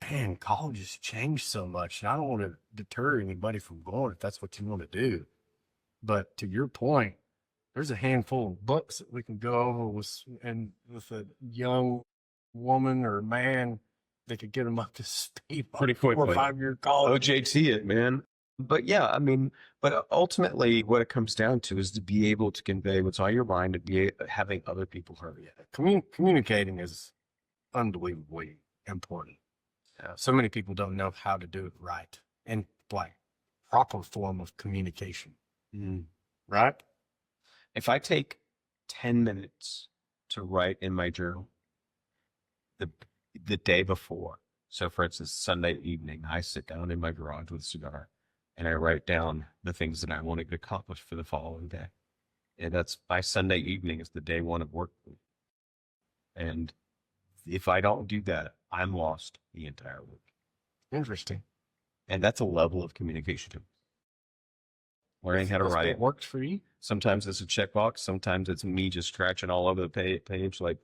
Man, college has changed so much, and I don't want to deter anybody from going if that's what you want to do. But to your point, there's a handful of books that we can go over with a young woman or man that could get them up to speed pretty quickly. 4 or 5 year college. OJT it, man. But yeah, but ultimately what it comes down to is to be able to convey what's on your mind and be having other people heard. Yeah. Communicating is unbelievably important. So many people don't know how to do it right and like proper form of communication. Right? If I take 10 minutes to write in my journal the day before, so for instance, Sunday evening, I sit down in my garage with a cigar and I write down the things that I want to accomplish for the following day. And that's by Sunday evening is the day one of work. And if I don't do that, I'm lost the entire week. Interesting. And that's a level of communication. learning how to That's what write. works for you. Sometimes it's a checkbox. Sometimes it's me just scratching all over the page. Like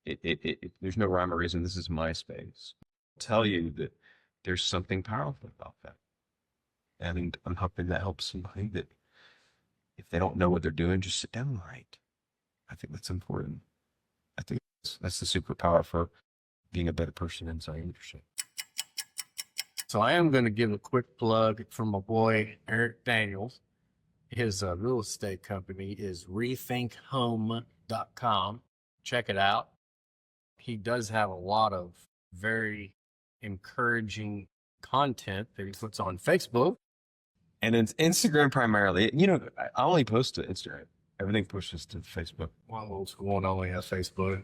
there's no rhyme or reason. This is my space. I'll tell you that there's something powerful about that. And I'm hoping that helps somebody that if they don't know what they're doing, just sit down and write. I think that's important. I think that's the superpower for being a better person inside leadership. So I am going to give a quick plug from my boy, Eric Daniels. His real estate company is rethinkhome.com. Check it out. He does have a lot of very encouraging content that he puts on Facebook. And it's Instagram primarily. You know, I only post to Instagram. Everything pushes to Facebook. My old school one only has Facebook.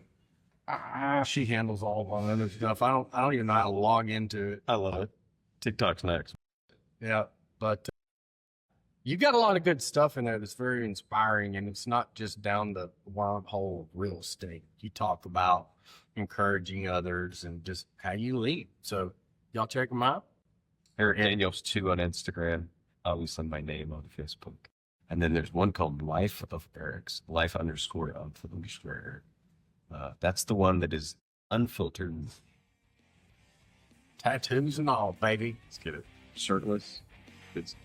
She handles all of my other stuff. I don't even know how to log into it. I love it. TikTok's next. Yeah, but you've got a lot of good stuff in there that's very inspiring, and it's not just down the wormhole of real estate. You talk about encouraging others and just how you lead. So y'all check them out. Eric Daniels 2 on Instagram. Obviously my name on Facebook. And then there's one called Life of Eric's, life_of_Eric. That's the one that is unfiltered. Tattoos and all, baby. Let's get it. Shirtless. It's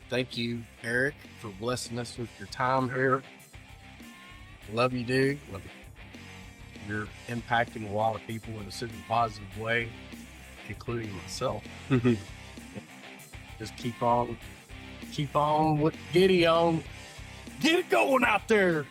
Thank you, Eric, for blessing us with your time here. Love you, dude. Love you. You're impacting a lot of people in a super positive way, including myself. Just keep on with Giddy on. Get it going out there.